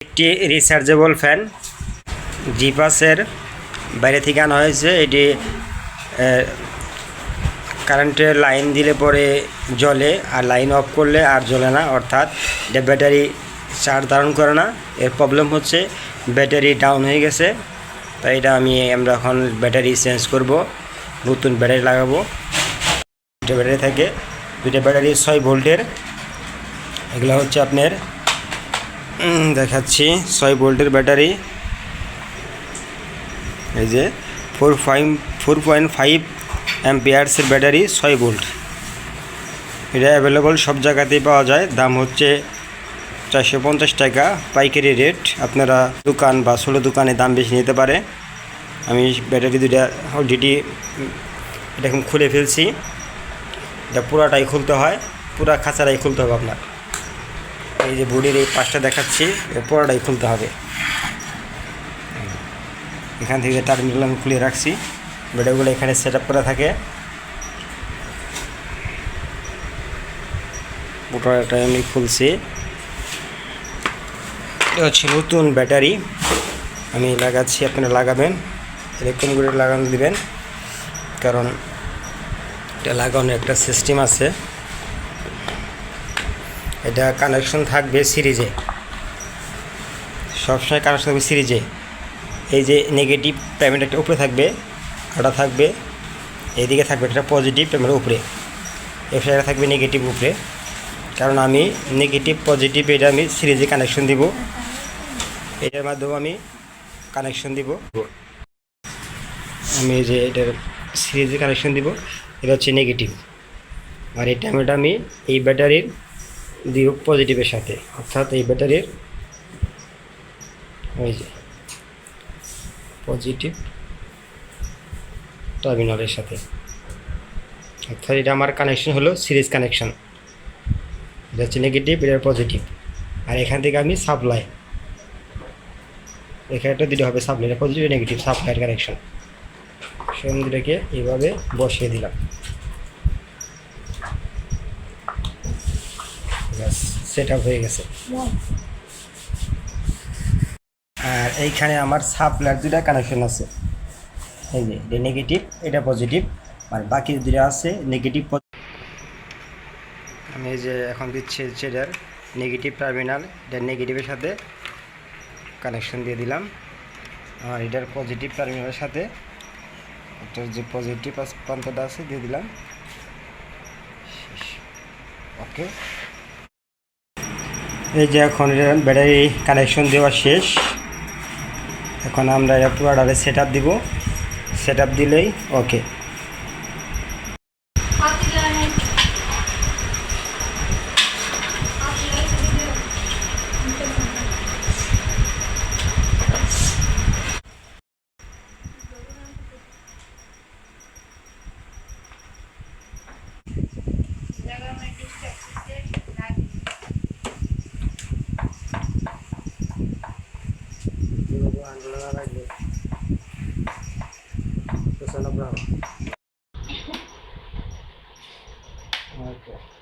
একটি rechargeable fan জিপাসের বাইরে থেকে আনা হয়েছে। এটি কারেন্টের লাইন দিলে পরে জ্বলে, আর লাইন অফ করলে আর জ্বলে না, অর্থাৎ এটা ব্যাটারি চার্জ ধারণ করে না। এর প্রবলেম হচ্ছে ব্যাটারি ডাউন হয়ে গেছে, তাই এটা আমরা এখন ব্যাটারি চেঞ্জ করব, নতুন ব্যাটারি লাগাবো। দুটো ব্যাটারি থাকে, দুটো ব্যাটারি 6 ভোল্টের। এগুলো হচ্ছে আপনার দেখাচ্ছি 6 ভোল্টের ব্যাটারি। এই যে 4.5 অ্যাম্পিয়ার্সের ব্যাটারি 6 ভোল্ট। এটা অ্যাভেলেবল সব জায়গাতেই পাওয়া যায়। দাম হচ্ছে 450 টাকা পাইকারি রেট। আপনারা দোকান বা ছোটো দোকানে দাম বেশি নিতে পারে। আমি ব্যাটারি দুটা অলরেডি এটা এখন খুলে ফেলছি। এটা পুরাটাই খুলতে হয়, পুরা খাঁচাটাই খুলতে হবে আপনার। এই যে বডির এই পাশটা দেখাচ্ছি, পুরাটাই খুলতে হবে। এখান থেকে টার্মিনাল আমি খুলে রাখছি, ব্যাটারিগুলো এখানে সেট আপ করা থাকে। পুরোটা আমি খুলছি। এটা হচ্ছে নতুন ব্যাটারি আমি লাগাচ্ছি, আপনারা লাগাবেন, এরকম করে লাগানো দিবেন, কারণ এটা লাগানোর একটা সিস্টেম আছে। এটা কানেকশন থাকবে সিরিজে, সবসময় কানেকশন থাকবে সিরিজে। এই যে নেগেটিভ প্যামেন্ট একটা উপরে থাকবে, আটা থাকবে এইদিকে, থাকবে একটা পজিটিভ প্যামেন্ট উপরে, এর সাইডে থাকবে নেগেটিভ উপরে। কারণ আমি নেগেটিভ পজিটিভ এটা আমি সিরিজে কানেকশন দিব, এটার মাধ্যমে আমি কানেকশন দিব। আমি যে এটার সিরিজে কানেকশন দিব, এটা হচ্ছে নেগেটিভ, আর এই টাইমটা আমি এই ব্যাটারির দিব পজিটিভের সাথে, অর্থাৎ এই ব্যাটারির ওই যে পজিটিভ টার্মিনালের সাথে, অর্থাৎ এটা আমার কানেকশন হলো সিরিজ কানেকশন। এটা হচ্ছে নেগেটিভ, এটা পজিটিভ, আর এখান থেকে আমি সাপ্লাই, এখানে একটা দিতে হবে সাপ্লাই, এটা পজিটিভ নেগেটিভ সাপ্লাইয়ের কানেকশন। দুটাকে এইভাবে বসিয়ে দিলাম, সেট আপ হয়ে গেছে। আর এইখানে আমার সাপ্লাইয়ের দুটা কানেকশন আছে, এই যে এটা নেগেটিভ এটা পজিটিভ, আর বাকি দুটা আছে নেগেটিভ। আমি এই যে এখন দিচ্ছি এটার নেগেটিভ টার্মিনাল, এটা নেগেটিভের সাথে কানেকশন দিয়ে দিলাম, আর এটার পজিটিভ টার্মিনালের সাথে এটার যে পজিটিভ প্রান্তটা আছে দিয়ে দিলাম। ওকে, এই যে এখন ব্যাটারি কানেকশন দেওয়া শেষ। এখন আমরা এটা পুরোটারে সেট আপ দিব, সেট আপ দিলেই ওকে। Okay.